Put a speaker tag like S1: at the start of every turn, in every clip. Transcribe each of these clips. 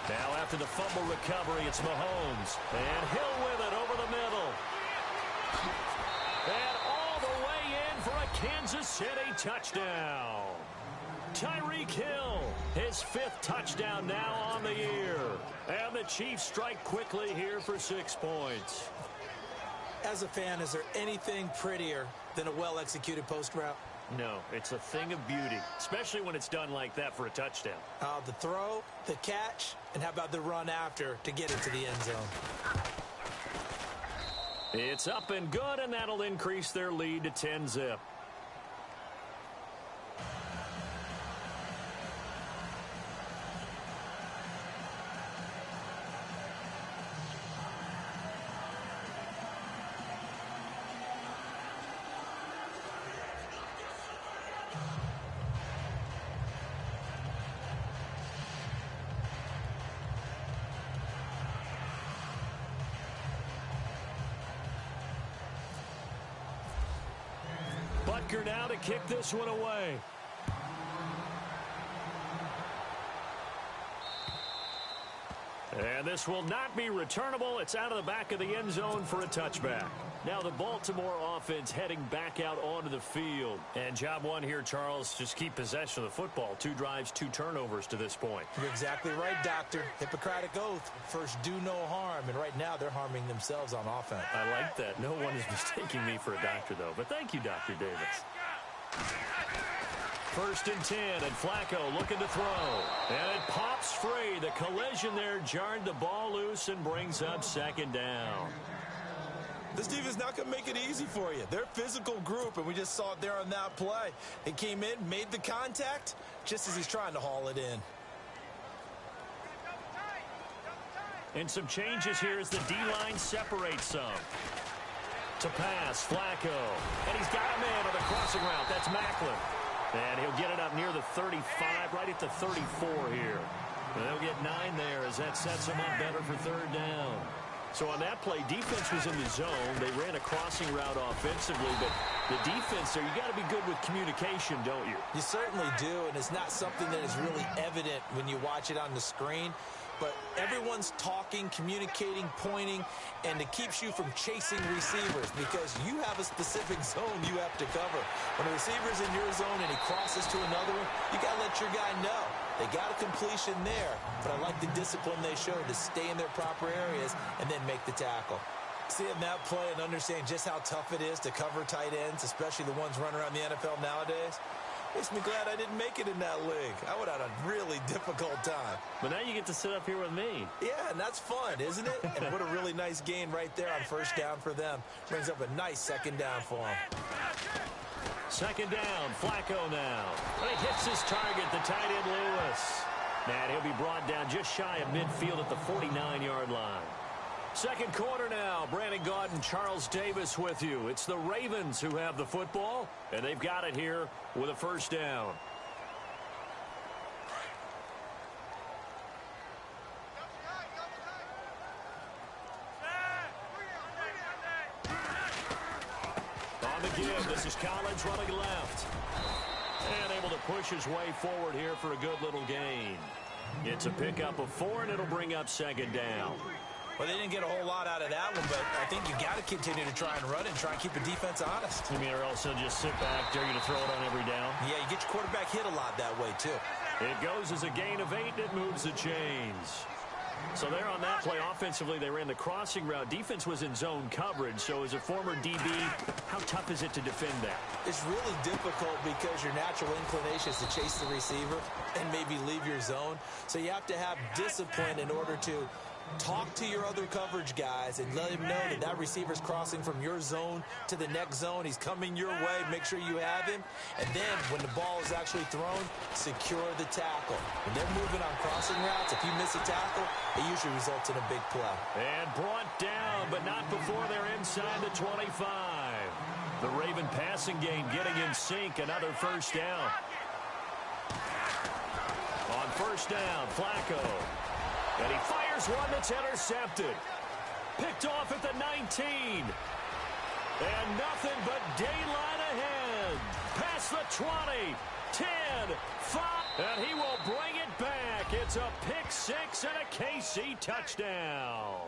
S1: Now after the fumble recovery, it's Mahomes. And Hill with it over the middle. And all the way in for a Kansas City touchdown. Tyreek Hill, his 5th touchdown now on the year. And the Chiefs strike quickly here for 6 points.
S2: As a fan, is there anything prettier than a well-executed post route?
S1: No, it's a thing of beauty, especially when it's done like that for a touchdown.
S2: The throw, the catch, and how about the run after to get into the end zone?
S1: It's up and good, and that'll increase their lead to 10-zip. Butker now to kick this one away. And this will not be returnable. It's out of the back of the end zone for a touchback. Now the Baltimore offense heading back out onto the field. And job one here, Charles, just keep possession of the football. 2 drives, 2 turnovers to this point.
S2: You're exactly right, Doctor. Hippocratic oath. First, do no harm. And right now, they're harming themselves on offense.
S1: I like that. No one is mistaking me for a doctor, though. But thank you, Dr. Davis. 1st and 10, and Flacco looking to throw. And it pops free. The collision there jarred the ball loose and brings up 2nd down.
S3: This defense not going to make it easy for you. They're a physical group, and we just saw it there on that play. They came in, made the contact, just as he's trying to haul it in.
S1: And some changes here as the D-line separates some. To pass, Flacco. And he's got a man on the crossing route. That's Macklin. And he'll get it up near the 35, right at the 34 here. And they'll get 9 there as that sets them up better for 3rd down. So on that play, defense was in the zone. They ran a crossing route offensively, but the defense there, you got to be good with communication, don't you?
S2: You certainly do, and it's not something that is really evident when you watch it on the screen. But everyone's talking, communicating, pointing, and it keeps you from chasing receivers because you have a specific zone you have to cover. When a receiver's in your zone and he crosses to another one, you got to let your guy know. They got a completion there, but I like the discipline they showed to stay in their proper areas and then make the tackle. Seeing that play and understanding just how tough it is to cover tight ends, especially the ones running around the NFL nowadays, makes me glad I didn't make it in that league. I would have had a really difficult time.
S1: But now you get to sit up here with me.
S2: Yeah, and that's fun, isn't it? And what a really nice gain right there on 1st down for them. Brings up a nice 2nd down for them.
S1: 2nd down, Flacco now. And he hits his target, the tight end Lewis. And he'll be brought down just shy of midfield at the 49-yard line. 2nd quarter now. Brandon Gaudin, Charles Davis with you. It's the Ravens who have the football, and they've got it here with a 1st down. On the give, this is Collins running left. And able to push his way forward here for a good little gain. It's a pickup of 4, and it'll bring up 2nd down.
S2: Well, they didn't get a whole lot out of that one, but I think you got to continue to try and run it and try and keep the defense honest.
S1: You mean, or else they'll just sit back, dare you to throw it on every down?
S2: Yeah, you get your quarterback hit a lot that way, too.
S1: It goes as a gain of 8, and it moves the chains. So there on that play, offensively, they ran the crossing route. Defense was in zone coverage, so as a former DB, how tough is it to defend that?
S2: It's really difficult because your natural inclination is to chase the receiver and maybe leave your zone. So you have to have discipline in order to talk to your other coverage guys and let him know that that receiver's crossing from your zone to the next zone. He's coming your way. Make sure you have him. And then when the ball is actually thrown, secure the tackle. When they're moving on crossing routes, if you miss a tackle, it usually results in a big play.
S1: And brought down, but not before they're inside the 25. The Raven passing game getting in sync. Another 1st down. On 1st down, Flacco. And he fires one that's intercepted. Picked off at the 19. And nothing but daylight ahead. Past the 20, 10, 5. And he will bring it back. back. It's a pick six and a KC touchdown.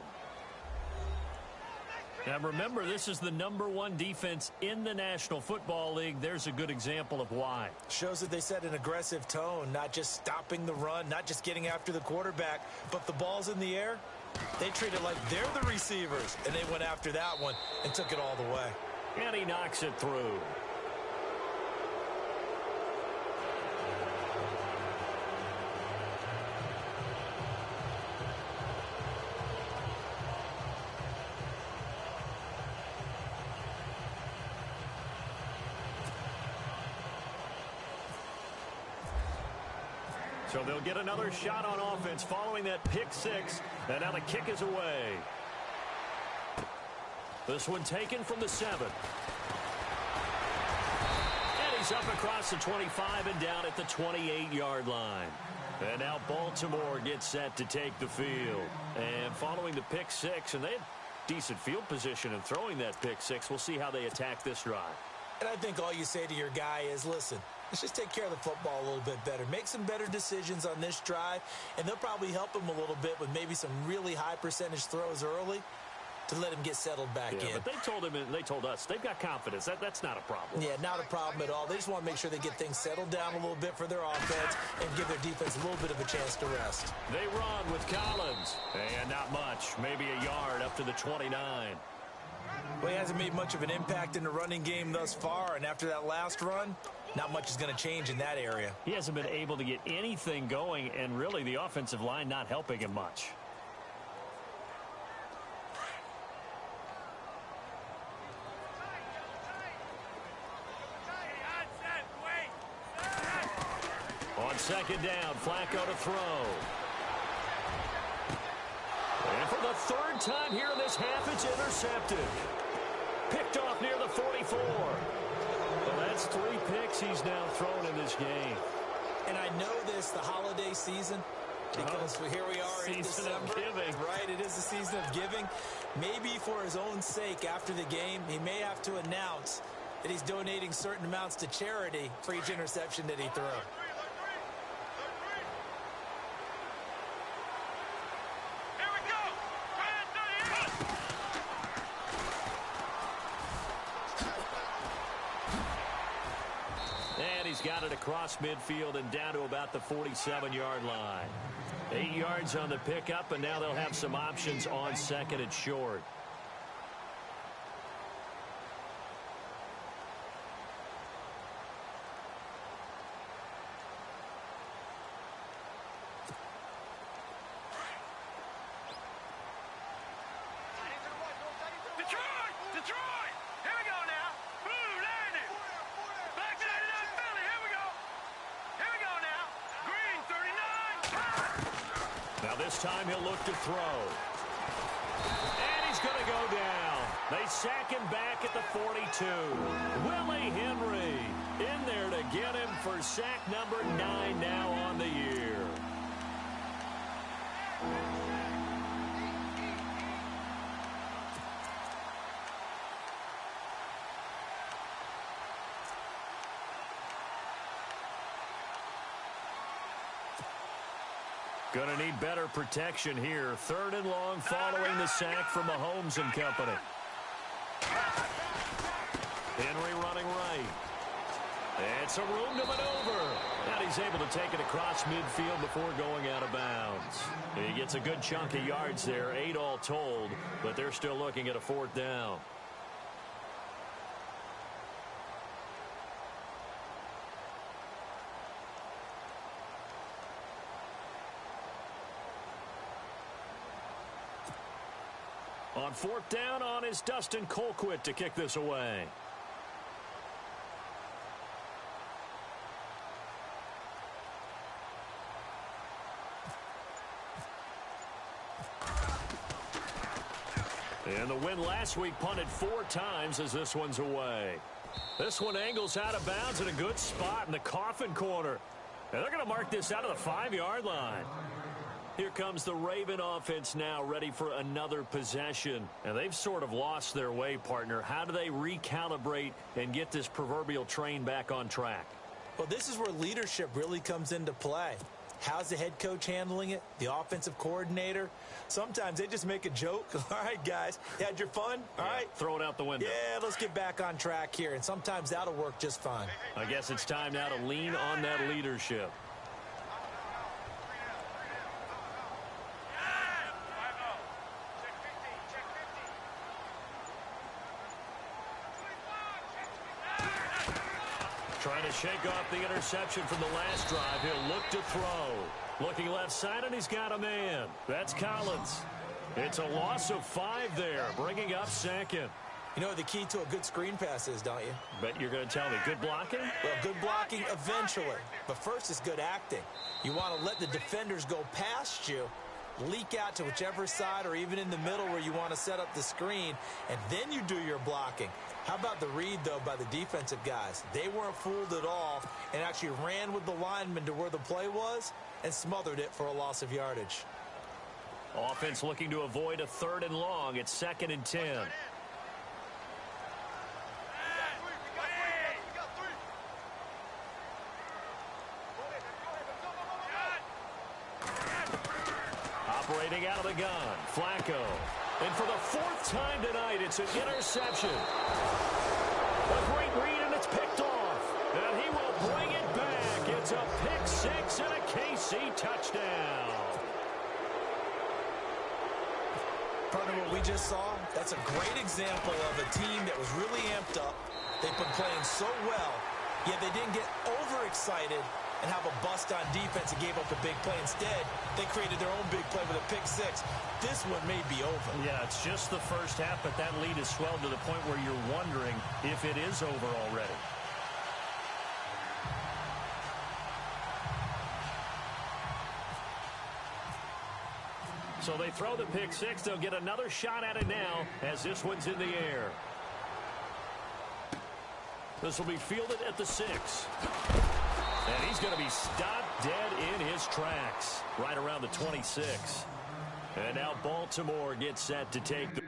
S1: Now remember, this is the #1 defense in the National Football League. There's a good example of why.
S2: Shows that they set an aggressive tone, not just stopping the run, not just getting after the quarterback, but the ball's in the air. They treat it like they're the receivers, and they went after that one and took it all the way.
S1: And he knocks it through. So they'll get another shot on offense following that pick six. And now the kick is away. This one taken from the 7. And he's up across the 25 and down at the 28-yard line. And now Baltimore gets set to take the field. And following the pick six, and they had decent field position in throwing that pick six. We'll see how they attack this drive.
S2: And I think all you say to your guy is, listen, let's just take care of the football a little bit better. Make some better decisions on this drive, and they'll probably help him a little bit with maybe some really high percentage throws early to let him get settled back in.
S1: But they told him, and they told us, they've got confidence. That's not a problem.
S2: Yeah, not a problem at all. They just want to make sure they get things settled down a little bit for their offense and give their defense a little bit of a chance to rest.
S1: They run with Collins. And not much, maybe a yard up to the 29.
S2: Well, he hasn't made much of an impact in the running game thus far, and after that last run, not much is going to change in that area.
S1: He hasn't been able to get anything going, and really the offensive line not helping him much. On second down, Flacco to throw. And for the third time here in this half, it's intercepted. Picked off near the 44. Well, that's 3 picks he's now thrown in this game.
S2: And I know this, the holiday season, because here we are in December.
S1: Season of giving.
S2: Right, it is the season of giving. Maybe for his own sake, after the game, he may have to announce that he's donating certain amounts to charity for each interception that he throws.
S1: Got it across midfield and down to about the 47-yard line. 8 yards on the pickup, and now they'll have some options on second and short. This time he'll look to throw. And he's going to go down. They sack him back at the 42. Willie Henry in there to get him for sack number 9 now on the year. Going to need better protection here. 3rd and long following the sack from Mahomes and company. Henry running right. It's a room to maneuver. And he's able to take it across midfield before going out of bounds. He gets a good chunk of yards there, 8 all told, but they're still looking at a 4th down. On 4th down on is Dustin Colquitt to kick this away. And the win last week punted 4 times as this one's away. This one angles out of bounds in a good spot in the coffin corner. And they're going to mark this out of the 5-yard line. Here comes the Raven offense now, ready for another possession. And they've sort of lost their way, partner. How do they recalibrate and get this proverbial train back on track?
S2: Well, this is where leadership really comes into play. How's the head coach handling it? The offensive coordinator? Sometimes they just make a joke. All right, guys, you had your fun? All right.
S1: Throw it out the window.
S2: Yeah, let's get back on track here, and sometimes that'll work just fine.
S1: I guess it's time now to lean on that leadership. Trying to shake off the interception from the last drive. He'll look to throw. Looking left side, and he's got a man. That's Collins. It's a loss of 5 there, bringing up second.
S2: You know what the key to a good screen pass is, don't you?
S1: Bet you're going to tell me. Good blocking?
S2: Well, good blocking eventually. But first is good acting. You want to let the defenders go past you, leak out to whichever side or even in the middle where you want to set up the screen, and then you do your blocking. How about the read, though, by the defensive guys? They weren't fooled at all and actually ran with the lineman to where the play was and smothered it for a loss of yardage.
S1: Offense looking to avoid a 3rd and long. It's 2nd and 10. Operating out of the gun, Flacco. And for the 4th time tonight, it's an interception. A great read, and it's picked off. And he will bring it back. It's a pick 6 and a KC touchdown.
S2: Partner, what we just saw, that's a great example of a team that was really amped up. They've been playing so well, yet they didn't get overexcited and have a bust on defense and gave up a big play. Instead, they created their own big play with a pick 6. This one may be over.
S1: Yeah, it's just the first half, but that lead has swelled to the point where you're wondering if it is over already. So they throw the pick 6. They'll get another shot at it now as this one's in the air. This will be fielded at the 6. And he's going to be stopped dead in his tracks right around the 26. And now Baltimore gets set to take the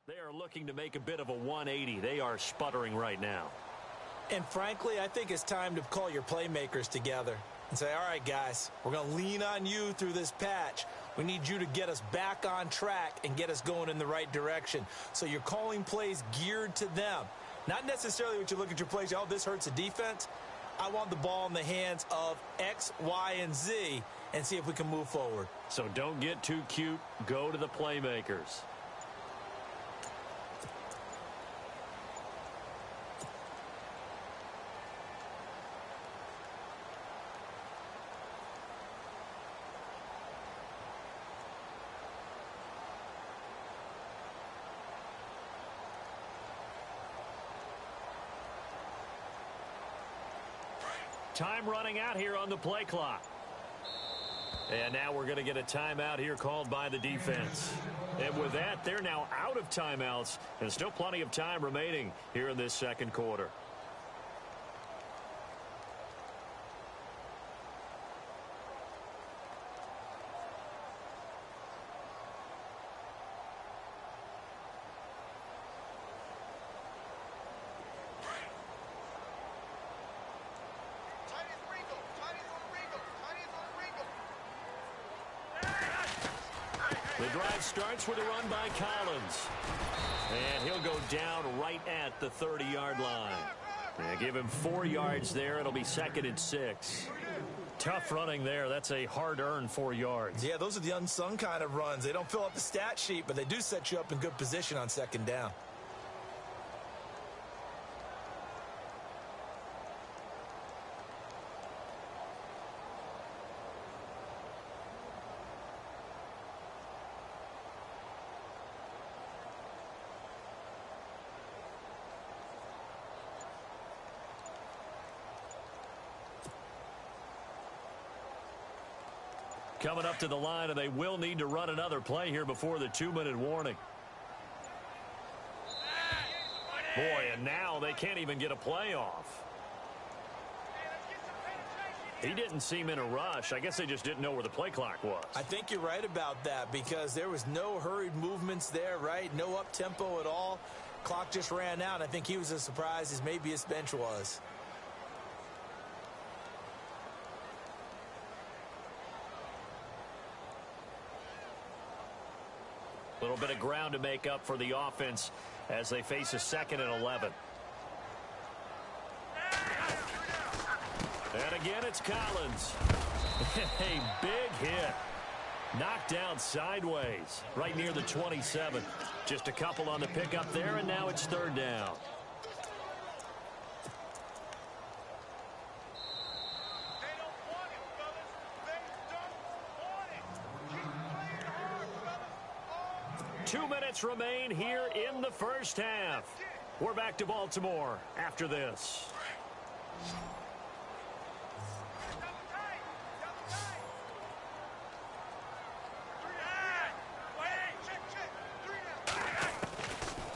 S1: They are looking to make a bit of a 180. They are sputtering right now.
S2: And frankly, I think it's time to call your playmakers together and say, all right, guys, we're going to lean on you through this patch. We need you to get us back on track and get us going in the right direction. So you're calling plays geared to them. Not necessarily what you look at your plays, oh, this hurts the defense. I want the ball in the hands of X, Y, and Z and see if we can move forward.
S1: So don't get too cute. Go to the playmakers. Time running out here on the play clock. And now we're going to get a timeout here called by the defense. And with that, they're now out of timeouts. And still plenty of time remaining here in this second quarter. The drive starts with a run by Collins. And he'll go down right at the 30-yard line. And give him 4 yards there. It'll be 2nd and 6. Tough running there. That's a hard-earned 4 yards.
S2: Yeah, those are the unsung kind of runs. They don't fill up the stat sheet, but they do set you up in good position on 2nd down.
S1: Coming up to the line, and they will need to run another play here before the 2-minute warning. Boy, and now they can't even get a play off. He didn't seem in a rush. I guess they just didn't know where the play clock was.
S2: I think you're right about that because there was no hurried movements there, right? No up-tempo at all. Clock just ran out. I think he was as surprised as maybe his bench was.
S1: A little bit of ground to make up for the offense as they face a 2nd and 11. And again, it's Collins. A big hit. Knocked down sideways right near the 27. Just a couple on the pickup there, and now it's 3rd down. Two minutes remain here in the first half. We're back to Baltimore after this.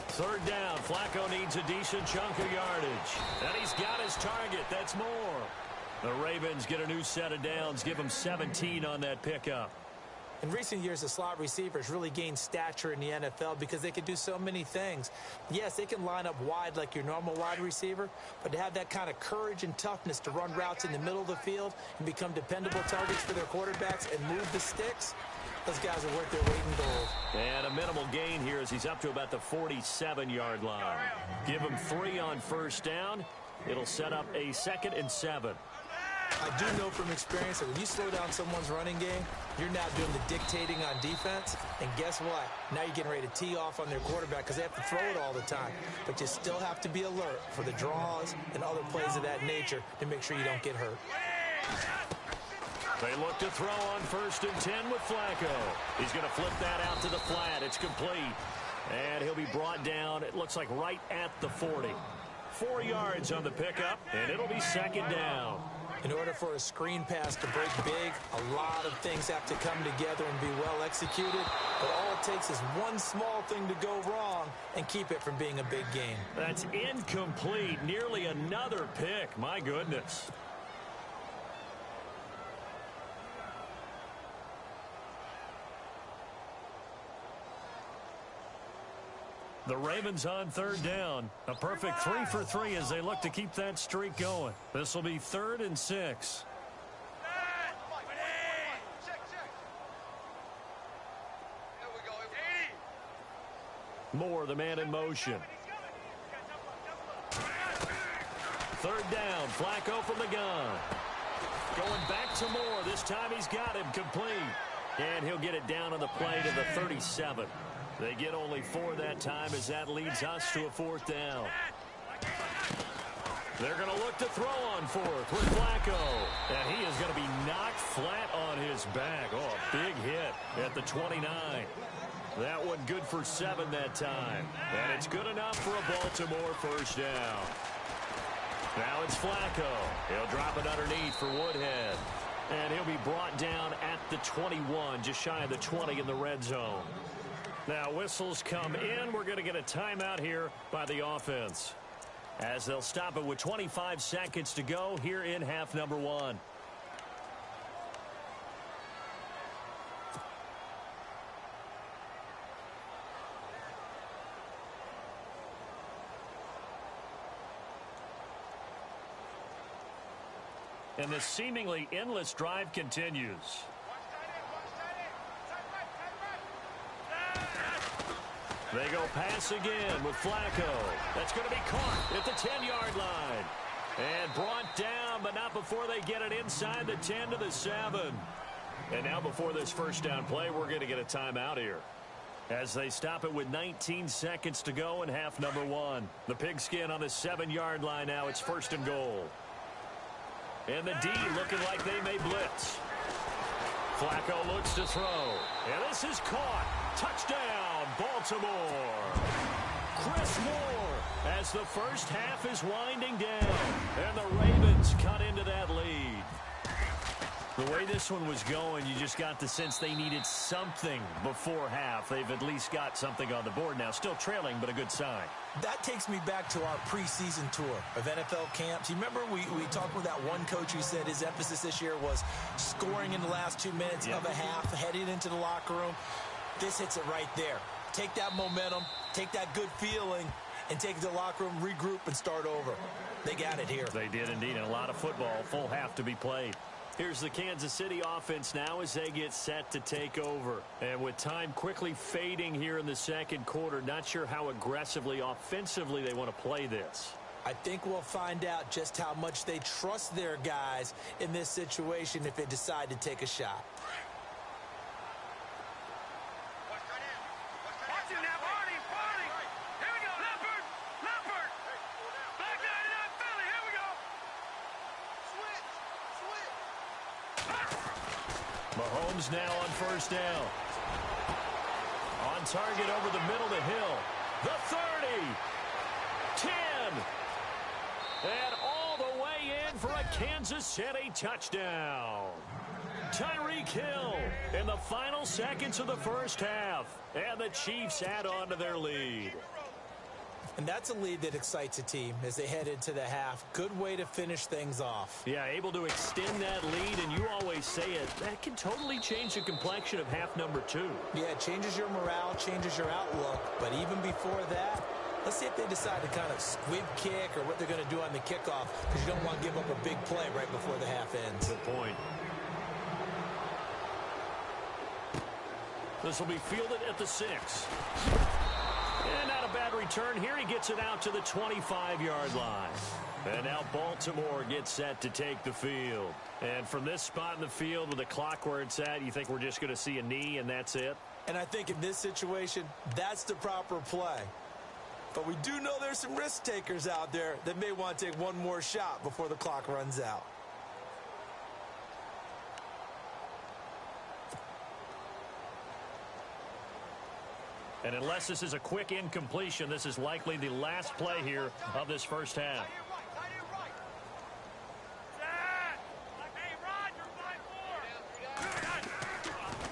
S1: Third down. Flacco needs a decent chunk of yardage. And he's got his target. That's more. The Ravens get a new set of downs. Give them 17 on that pickup.
S2: In recent years, the slot receivers really gained stature in the NFL because they can do so many things. Yes, they can line up wide like your normal wide receiver, but to have that kind of courage and toughness to run routes in the middle of the field and become dependable targets for their quarterbacks and move the sticks, those guys are worth their weight in gold.
S1: And a minimal gain here as he's up to about the 47-yard line. Give him 3 on first down. It'll set up a 2nd and 7.
S2: I do know from experience that when you slow down someone's running game, you're now doing the dictating on defense. And guess what? Now you're getting ready to tee off on their quarterback because they have to throw it all the time. But you still have to be alert for the draws and other plays of that nature to make sure you don't get hurt.
S1: They look to throw on 1st and 10 with Flacco. He's going to flip that out to the flat. It's complete. And he'll be brought down, it looks like, right at the 40. 4 yards on the pickup, and it'll be 2nd down.
S2: In order for a screen pass to break big, a lot of things have to come together and be well executed. But all it takes is one small thing to go wrong and keep it from being a big game.
S1: That's incomplete. Nearly another pick. My goodness. The Ravens on third down. A perfect 3 for 3 as they look to keep that streak going. This will be 3rd and 6. Moore, the man in motion. 3rd down. Flacco from the gun. Going back to Moore. This time he's got him complete. And he'll get it down on the play to the 37. They get only 4 that time as that leads us to a 4th down. They're going to look to throw on 4th with Flacco. And he is going to be knocked flat on his back. Oh, a big hit at the 29. That one good for 7 that time. And it's good enough for a Baltimore first down. Now it's Flacco. He'll drop it underneath for Woodhead. And he'll be brought down at the 21, just shy of the 20 in the red zone. Now whistles come in. We're going to get a timeout here by the offense, as they'll stop it with 25 seconds to go here in half number 1. And this seemingly endless drive continues. They go pass again with Flacco. That's going to be caught at the 10-yard line. And brought down, but not before they get it inside the 10 to the 7. And now before this first down play, we're going to get a timeout here, as they stop it with 19 seconds to go in half number 1. The pigskin on the 7-yard line now. It's 1st and goal. And the D looking like they may blitz. Flacco looks to throw. And this is caught. Touchdown, Baltimore. Chris Moore, as the first half is winding down. And the Ravens cut into that lead. The way this one was going, you just got the sense they needed something before half. They've at least got something on the board now. Still trailing, but a good sign.
S2: That takes me back to our preseason tour of NFL camps. You remember we talked with that one coach who said his emphasis this year was scoring in the last 2 minutes of a half, heading into the locker room. This hits it right there. Take that momentum, take that good feeling, and take it to the locker room, regroup, and start over. They got it here.
S1: They did indeed, and a lot of football, full half to be played. Here's the Kansas City offense now as they get set to take over. And with time quickly fading here in the second quarter, not sure how aggressively, offensively they want to play this.
S2: I think we'll find out just how much they trust their guys in this situation if they decide to take a shot.
S1: Mahomes now on first down. On target over the middle to Hill. The 30. 10. And all the way in for a Kansas City touchdown. Tyreek Hill in the final seconds of the first half. And the Chiefs add on to their lead.
S2: And that's a lead that excites a team as they head into the half. Good way to finish things off.
S1: Yeah, able to extend that lead, and you always say it, that can totally change the complexion of half number 2.
S2: Yeah, it changes your morale, changes your outlook. But even before that, let's see if they decide to kind of squib kick or what they're going to do on the kickoff, because you don't want to give up a big play right before the half ends.
S1: Good point. This will be fielded at the 6. And not a bad return here. He gets it out to the 25-yard line. And now Baltimore gets set to take the field. And from this spot in the field with the clock where it's at, you think we're just going to see a knee and that's it?
S2: And I think in this situation, that's the proper play. But we do know there's some risk takers out there that may want to take one more shot before the clock runs out.
S1: And unless this is a quick incompletion, this is likely the last play here of this first half.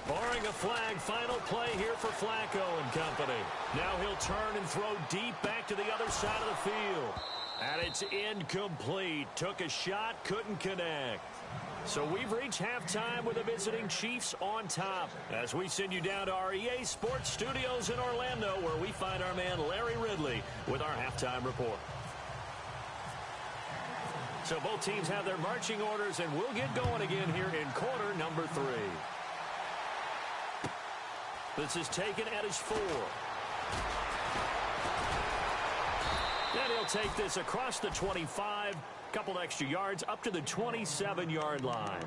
S1: Barring a flag, final play here for Flacco and company. Now he'll turn and throw deep back to the other side of the field. And it's incomplete. Took a shot, couldn't connect. So we've reached halftime with the visiting Chiefs on top as we send you down to our EA Sports Studios in Orlando, where we find our man Larry Ridley with our halftime report. So both teams have their marching orders, and we'll get going again here in quarter number 3. This is taken at his 4. Then he'll take this across the 25, couple extra yards up to the 27-yard line.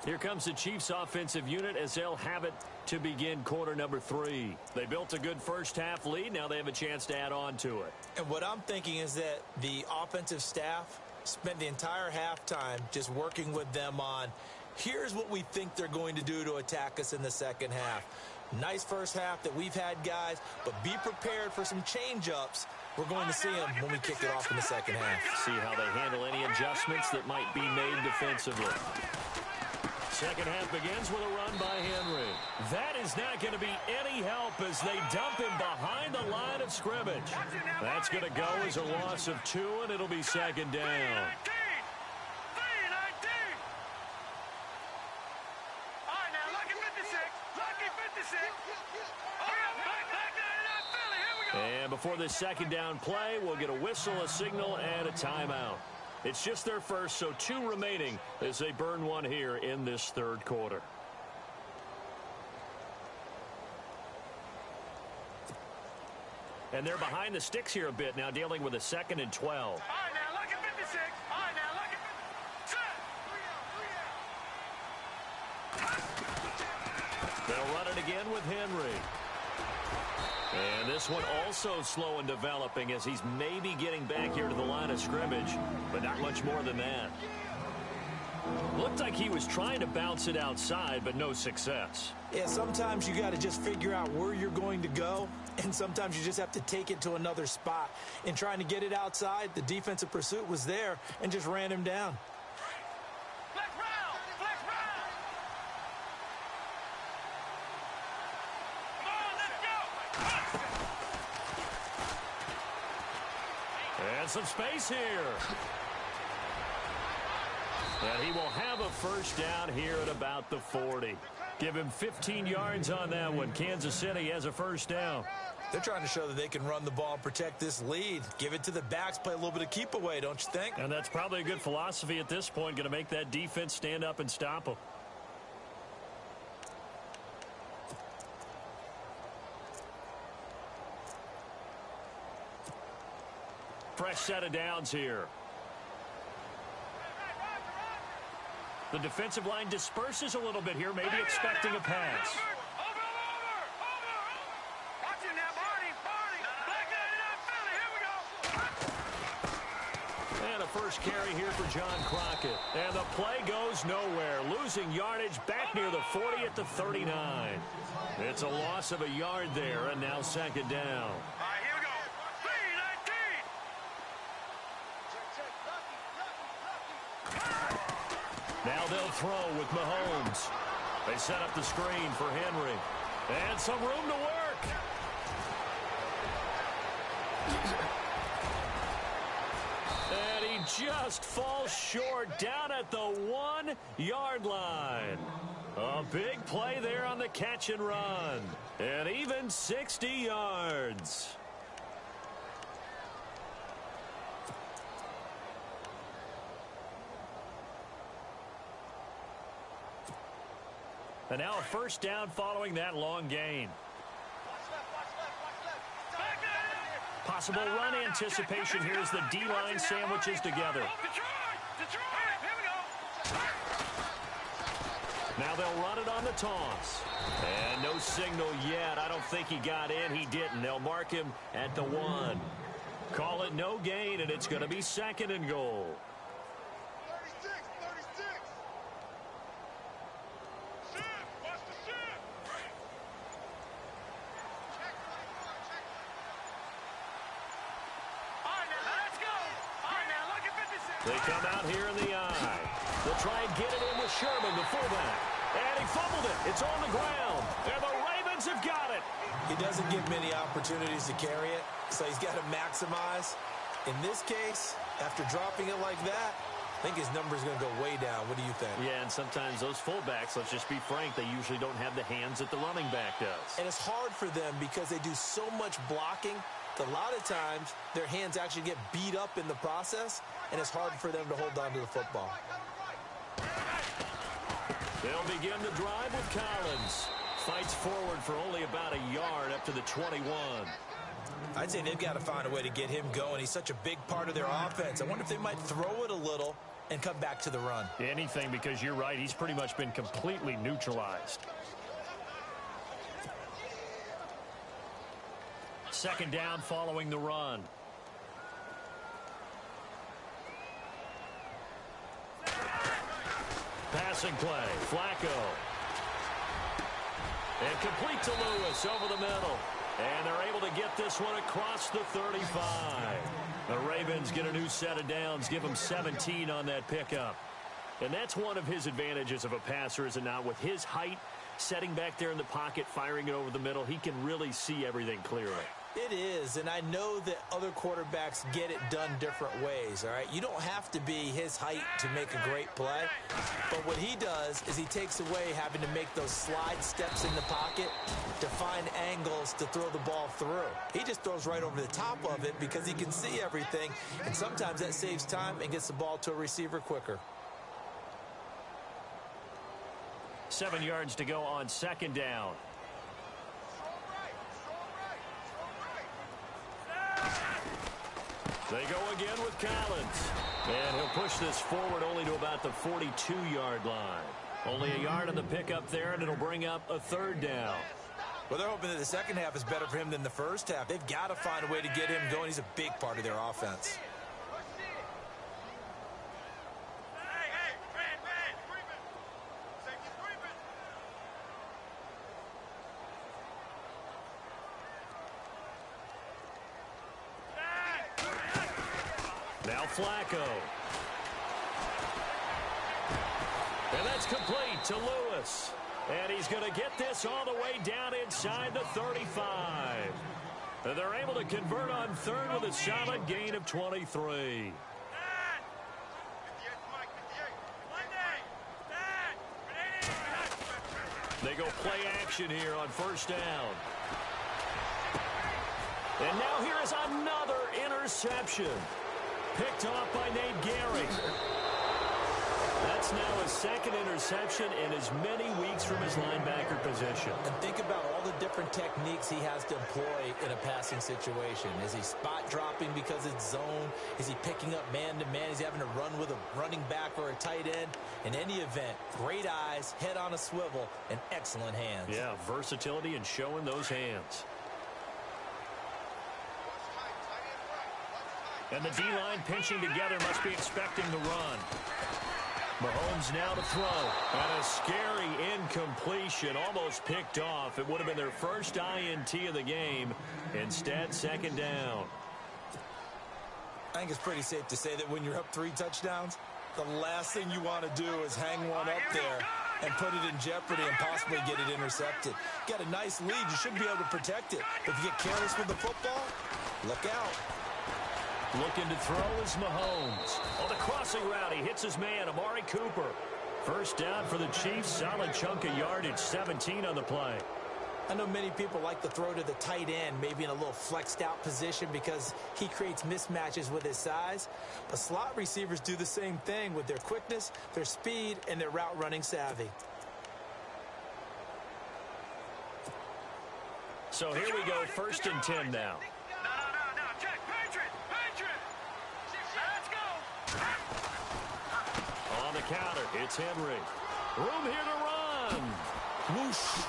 S1: Here comes the Chiefs offensive unit as they'll have it to begin quarter number 3. They built a good first-half lead. Now they have a chance to add on to it.
S2: And what I'm thinking is that the offensive staff spent the entire halftime just working with them on, here's what we think they're going to do to attack us in the second half. Nice first half that we've had, guys, but be prepared for some change-ups. We're going to see them when we kick it off in the second half.
S1: See how they handle any adjustments that might be made defensively. Second half begins with a run by Henry. That is not going to be any help as they dump him behind the line of scrimmage. That's going to go as a loss of 2, and it'll be second down. And before this second down play, we'll get a whistle, a signal, and a timeout. It's just their first, so 2 remaining as they burn one here in this third quarter. And they're behind the sticks here a bit now, dealing with a 2nd and 12.
S4: All right, now look at 56. All right, now look at...
S1: They'll run it again with Henry. And this one also slow in developing as he's maybe getting back here to the line of scrimmage, but not much more than that. Looked like he was trying to bounce it outside, but no success.
S2: Yeah, sometimes you got to just figure out where you're going to go, and sometimes you just have to take it to another spot. In trying to get it outside, the defensive pursuit was there and just ran him down.
S4: Flex round! Flex round! Come on, let's go!
S1: And some space here. And he will have a first down here at about the 40. Give him 15 yards on that one. Kansas City has a first down.
S2: They're trying to show that they can run the ball and protect this lead. Give it to the backs, play a little bit of keep away, don't you think?
S1: And that's probably a good philosophy at this point, going to make that defense stand up and stop them. Fresh set of downs here. The defensive line disperses a little bit here, maybe expecting a pass.
S4: Over! Watch it now, Barney! Black 99 Philly, here we go!
S1: And a first carry here for John Crockett. And the play goes nowhere. Losing yardage back near the 40 at the 39. It's a loss of a yard there, and now second down.
S4: All right, here we go. 3-19!
S1: Now they'll throw with Mahomes. They set up the screen for Henry. And some room to work. And he just falls short down at the 1-yard line. A big play there on the catch and run. And even 60 yards. And now a first down following that long gain. Possible run anticipation here as the D-line sandwiches together.
S4: Detroit, here we go.
S1: Now they'll run it on the toss. And no signal yet. I don't think he got in. He didn't. They'll mark him at the 1. Call it no gain, and it's going to be second and goal.
S4: 36. Watch the shift. All right, now let's go. All right, now look at 56.
S1: They come out here in the eye. They'll try and get it in with Sherman, the fullback. And he fumbled it. It's on the ground. And the Ravens have got it.
S2: He doesn't get many opportunities to carry it, so he's got to maximize. In this case, After dropping it like that, I think his number is going to go way down. What do you think?
S1: Yeah, and sometimes those fullbacks, let's just be frank, they usually don't have the hands that the running back does.
S2: And it's hard for them because they do so much blocking that a lot of times their hands actually get beat up in the process, and it's hard for them to hold on to the football.
S1: They'll begin the drive with Collins. Fights forward for only about a yard up to the 21.
S3: I'd say they've got to find a way to get him going. He's such a big part of their offense. I wonder if they might throw it a little and come back to the run.
S1: Anything, because you're right, he's pretty much been completely neutralized. Second down following the run. Passing play, Flacco. And complete to Lewis over the middle. And they're able to get this one across the 35. The Ravens get a new set of downs, give them 17 on that pickup. And that's one of his advantages of a passer, is it not? With his height, setting back there in the pocket, firing it over the middle, he can really see everything clearly.
S2: It is, and I know that other quarterbacks get it done different ways, all right? You don't have to be his height to make a great play, but what he does is he takes away having to make those slide steps in the pocket to find angles to throw the ball through. He just throws right over the top of it because he can see everything, and sometimes that saves time and gets the ball to a receiver quicker.
S1: 7 yards to go on second down. They go again with Collins. And he'll push this forward only to about the 42-yard line. Only a yard on the pickup there, and it'll bring up a third down.
S3: Well, they're hoping that the second half is better for him than the first half. They've got to find a way to get him going. He's a big part of their offense.
S1: Now Flacco. And that's complete to Lewis. And he's going to get this all the way down inside the 35. And they're able to convert on third with a solid gain of 23. They go play action here on first down. And now here is another interception. Picked off by Nate Gehry. That's now his second interception in as many weeks from his linebacker position.
S2: And think about all the different techniques he has to employ in a passing situation. Is he spot dropping because it's zone? Is he picking up man-to-man? Is he having to run with a running back or a tight end? In any event, great eyes, head on a swivel, and excellent hands.
S1: Yeah, versatility and showing those hands. And the D-line pinching together, must be expecting the run. Mahomes now to throw. And a scary incompletion, almost picked off. It would have been their first INT of the game. Instead, second down.
S3: I think it's pretty safe to say that when you're up 3 touchdowns, the last thing you want to do is hang one up there and put it in jeopardy and possibly get it intercepted. Got a nice lead. You should be able to protect it. But if you get careless with the football, look out.
S1: Looking to throw is Mahomes. On the crossing route, he hits his man, Amari Cooper. First down for the Chiefs. Solid chunk of yardage, 17 on the play.
S2: I know many people like to throw to the tight end, maybe in a little flexed out position because he creates mismatches with his size. But slot receivers do the same thing with their quickness, their speed, and their route running savvy.
S1: So here we go, 1st and 10 now. On the counter, it's Henry. Room here to run.
S2: Whoosh.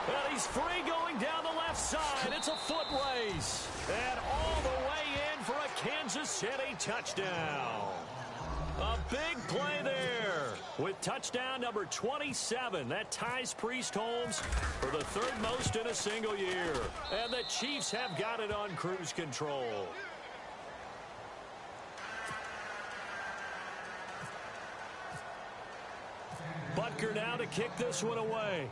S1: And he's free going down the left side. It's a foot race. And all the way in for a Kansas City touchdown. A big play there with touchdown number 27. That ties Priest Holmes for the 3rd most in a single year. And the Chiefs have got it on cruise control. Butker now to kick this one away.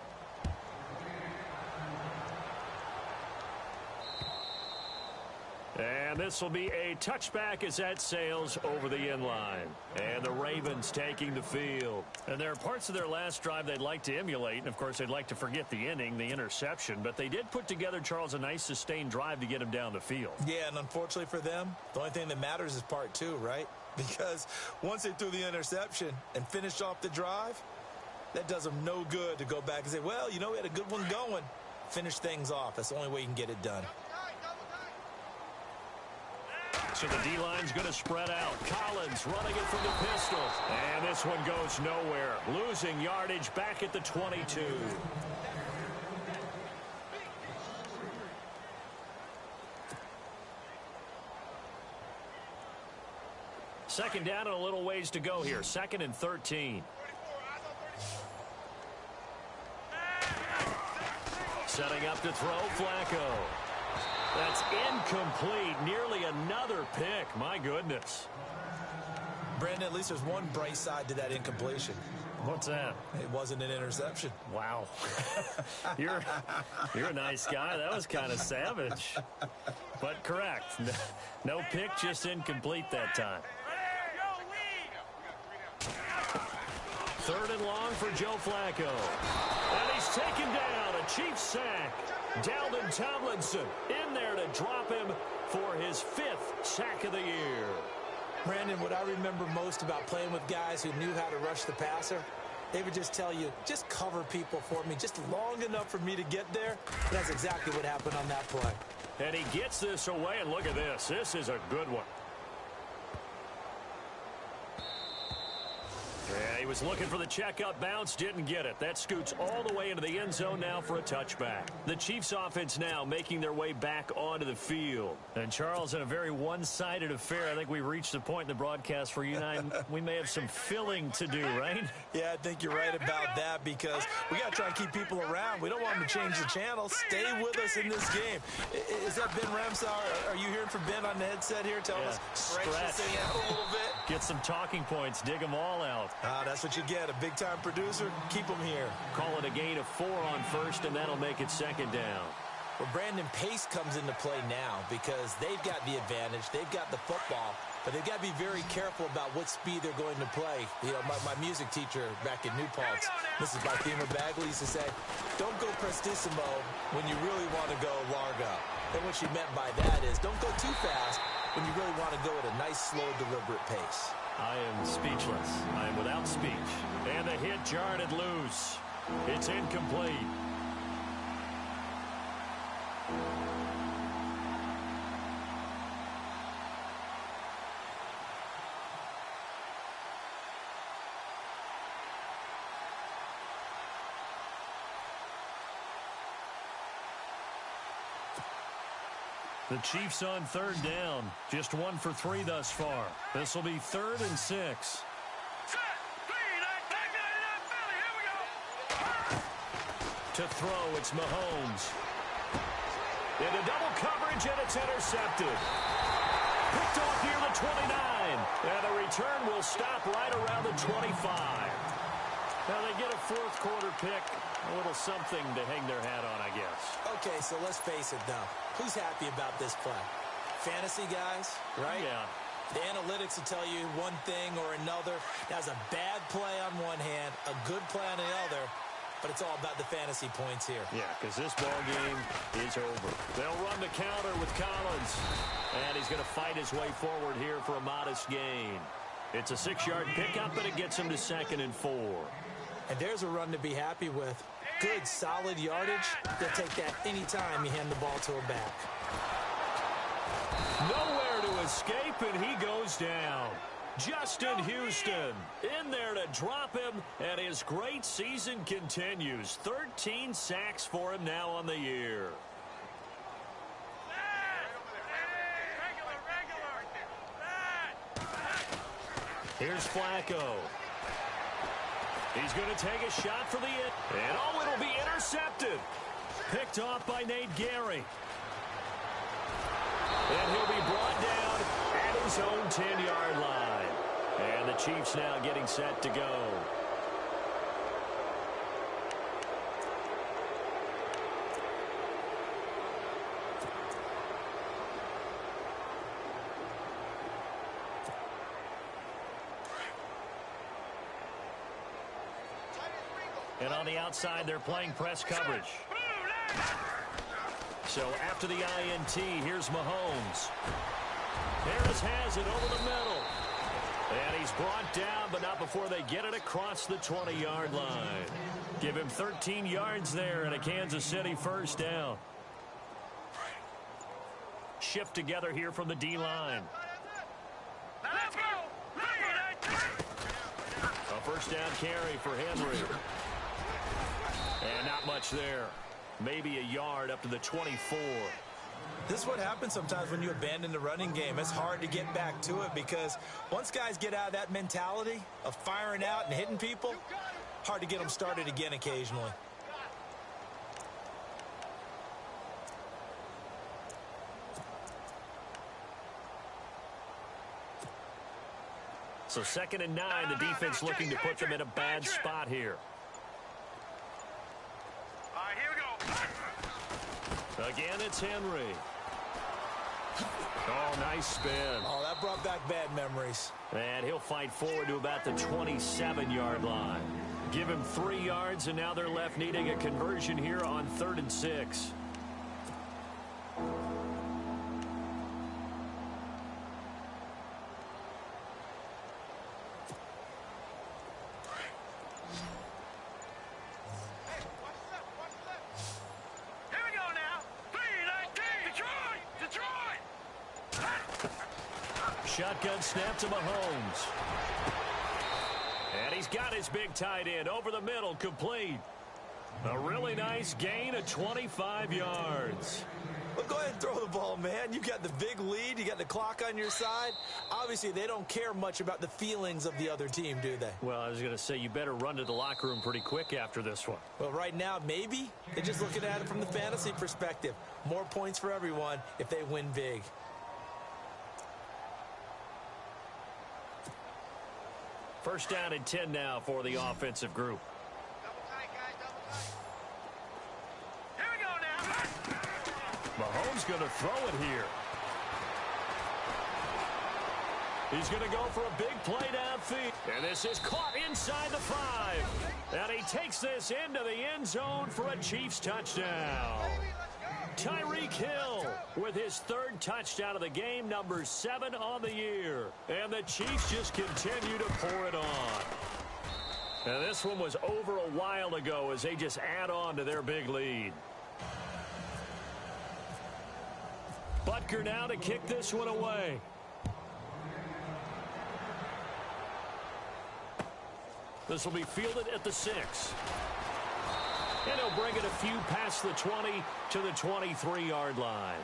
S1: And this will be a touchback as that sails over the inline. And the Ravens taking the field. And there are parts of their last drive they'd like to emulate. And, of course, they'd like to forget the inning, the interception. But they did put together, Charles, a nice sustained drive to get him down the field.
S3: Yeah, and unfortunately for them, the only thing that matters is part two, right? Because once they threw the interception and finished off the drive, that does them no good to go back and say, well, you know, we had a good one going. Finish things off. That's the only way you can get it done.
S1: So the D-line's going to spread out. Collins running it from the pistol. And this one goes nowhere. Losing yardage back at the 22. Second down and a little ways to go here. 2nd and 13. Setting up to throw, Flacco. That's incomplete. Nearly another pick. My goodness.
S3: Brandon, at least there's one bright side to that incompletion.
S1: What's that?
S3: It wasn't an interception.
S1: Wow. You're a nice guy. That was kind of savage. But correct. No pick, just incomplete that time. 3rd and long for Joe Flacco. And he's taken down. A Chiefs sack. Dalvin Tomlinson in there to drop him for his 5th sack of the year.
S2: Brandon, what I remember most about playing with guys who knew how to rush the passer, they would just tell you, just cover people for me, just long enough for me to get there. And that's exactly what happened on that play.
S1: And he gets this away, and look at this. This is a good one. Yeah, he was looking for the checkup bounce, didn't get it. That scoots all the way into the end zone now for a touchback. The Chiefs offense now making their way back onto the field. And Charles, in a very one-sided affair, I think we've reached the point in the broadcast where you and I, we may have some filling to do, right?
S3: Yeah, I think you're right about that because we got to try and keep people around. We don't want them to change the channel. Stay with us in this game. Is that Ben Ramsau? Are you hearing from Ben on the headset here? Tell us, stretch this thing out a little bit.
S1: Get some talking points. Dig them all out.
S3: That's what you get. A big-time producer. Keep them here.
S1: Call it a gain of 4 on first, and that'll make it 2nd down.
S2: Well, Brandon, pace comes into play now because they've got the advantage. They've got the football, but they've got to be very careful about what speed they're going to play. You know, my music teacher back in New Paltz, Mrs. Barthema Bagley, used to say, don't go prestissimo when you really want to go largo. And what she meant by that is don't go too fast when you really want to go at a nice, slow, deliberate pace.
S1: I am speechless. I am without speech. And the hit jarred it loose. It's incomplete. The Chiefs on 3rd down. Just 1 for 3 thus far. This will be 3rd and 6. To throw, it's Mahomes. Into double coverage, and it's intercepted. Picked off near the 29. And the return will stop right around the 25. Now they get a 4th quarter pick. A little something to hang their hat on, I guess.
S2: Okay, so let's face it, though. Who's happy about this play? Fantasy guys, right?
S1: Yeah.
S2: The analytics will tell you one thing or another. That's a bad play on one hand, a good play on the other, but it's all about the fantasy points here.
S1: Yeah, because this ball game is over. They'll run the counter with Collins, and he's going to fight his way forward here for a modest gain. It's a 6-yard pickup, but it gets him to 2nd and 4.
S2: And there's a run to be happy with. Good, solid yardage. They'll take that anytime you hand the ball to a back.
S1: Nowhere to escape, and he goes down. Justin Houston in there to drop him, and his great season continues. 13 sacks for him now on the year. Here's Flacco. He's going to take a shot for the hit. And oh, it'll be intercepted. Picked off by Nate Gary. And he'll be brought down at his own 10-yard line. And the Chiefs now getting set to go. And on the outside, they're playing press coverage. So after the INT, here's Mahomes. Harris has it over the middle. And he's brought down, but not before they get it across the 20-yard line. Give him 13 yards there and a Kansas City first down. Shift together here from the D-line.
S4: Let's go.
S1: A first down carry for Henry. And not much there. Maybe a yard up to the 24.
S3: This is what happens sometimes when you abandon the running game. It's hard to get back to it because once guys get out of that mentality of firing out and hitting people, hard to get them started again occasionally.
S1: So 2nd and 9, the defense looking to put them in a bad spot here.
S4: All right, here we go.
S1: Again, it's Henry. Oh, nice spin.
S3: Oh, that brought back bad memories.
S1: And he'll fight forward to about the 27-yard line. Give him 3 yards, and now they're left needing a conversion here on 3rd and 6.
S4: Here we go now. 3-19. Detroit.
S1: Shotgun snap to Mahomes. And he's got his big tight end over the middle, complete. A really nice gain of 25 yards.
S3: Well, go ahead and throw the ball, man. You got the big lead. You got the clock on your side. Obviously, they don't care much about the feelings of the other team, do they?
S1: Well, I was going to say, you better run to the locker room pretty quick after this one.
S3: Well, right now, maybe. They're just looking at it from the fantasy perspective. More points for everyone if they win big.
S1: First down and 10 now for the offensive group.
S4: Double tight, guys. Double tight. Here we go now.
S1: Mahomes going to throw it here. He's going to go for a big play downfield. And this is caught inside the 5. And he takes this into the end zone for a Chiefs touchdown. Tyreek Hill with his 3rd touchdown of the game, number 7 on the year. And the Chiefs just continue to pour it on. And this one was over a while ago as they just add on to their big lead. Butker now to kick this one away. This will be fielded at the 6. And he'll bring it a few past the 20 to the 23-yard line.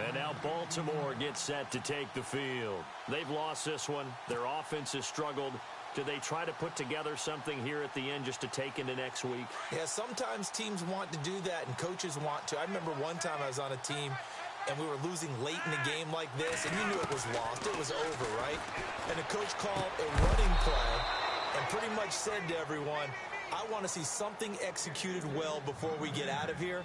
S1: And now Baltimore gets set to take the field. They've lost this one. Their offense has struggled. Do they try to put together something here at the end just to take into next week?
S3: Yeah, sometimes teams want to do that and coaches want to. I remember one time I was on a team and we were losing late in the game like this, and you knew it was lost. It was over, right? And the coach called a running play and pretty much said to everyone, I want to see something executed well before we get out of here.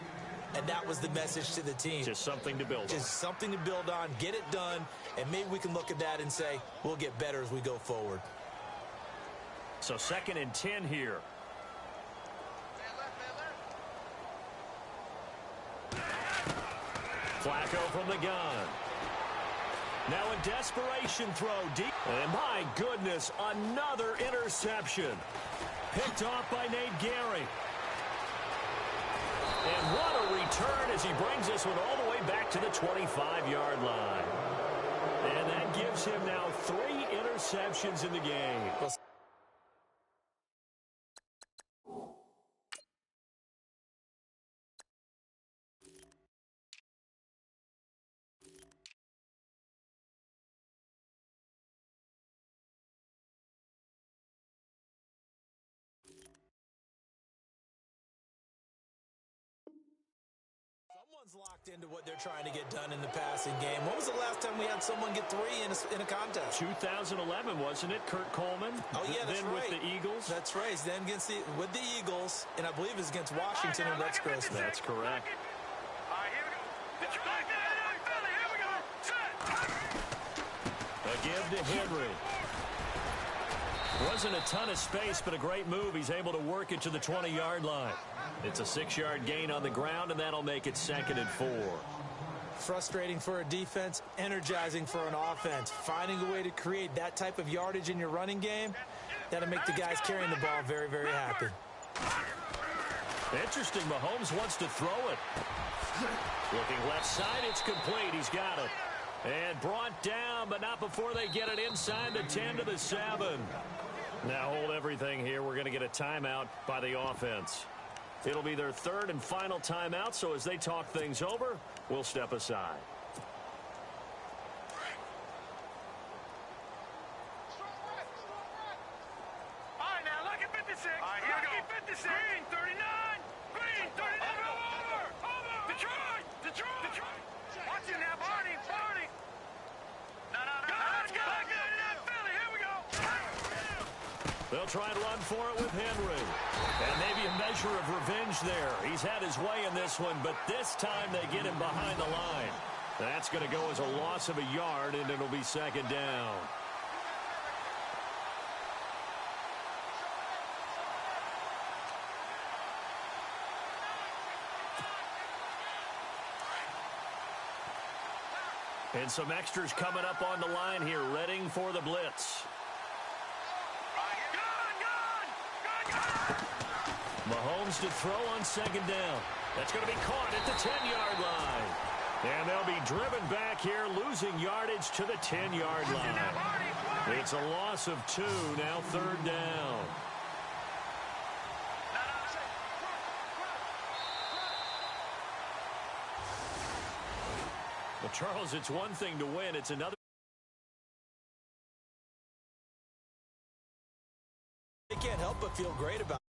S3: And that was the message to the team.
S1: Just something to build on.
S3: Just something to build on, get it done, and maybe we can look at that and say, we'll get better as we go forward.
S1: So 2nd and 10 here. Flacco from the gun. Now a desperation throw deep. And my goodness, another interception. Picked off by Nate Gehry. And what a return as he brings this one all the way back to the 25-yard line. And that gives him now 3 interceptions in the game.
S3: Someone's locked into what they're trying to get done in the passing game. When was the last time we had someone get 3 in a contest?
S1: 2011, wasn't it? Kurt Coleman.
S3: Oh, yeah, that's
S1: then
S3: right.
S1: with the Eagles.
S3: That's right. Then with the Eagles, and I believe it's against Washington and Rex Grossman.
S1: That's correct.
S4: All right, here we go. Detroit, Philly, here we go. Set.
S1: A give to Henry. Wasn't a ton of space, but a great move. He's able to work it to the 20-yard line. It's a 6-yard gain on the ground, and that'll make it 2nd and 4.
S2: Frustrating for a defense, energizing for an offense. Finding a way to create that type of yardage in your running game, that'll make the guys carrying the ball very, very happy.
S1: Interesting, Mahomes wants to throw it. Looking left side, it's complete. He's got it. And brought down, but not before they get it inside the 10 to the 7. Now hold everything here. We're going to get a timeout by the offense. It'll be their 3rd and final timeout, so as they talk things over, we'll step aside.
S4: All right, now look at 56. All right, here we go. 56. Green, 39. Green, 39. Over. Detroit. Watch it now, Barney. No. Good. Philly, here we go.
S1: They'll try and run for it with Henry. And maybe a measure of revenge there. He's had his way in this one, but this time they get him behind the line. That's going to go as a loss of a yard, and it'll be 2nd down. And some extras coming up on the line here, readying for the blitz. Mahomes to throw on 2nd down. That's going to be caught at the 10-yard line. And they'll be driven back here, losing yardage to the 10-yard line. It's a loss of 2, now 3rd down. Well, Charles, it's one thing to win. It's another.
S2: They can't help but feel great about it.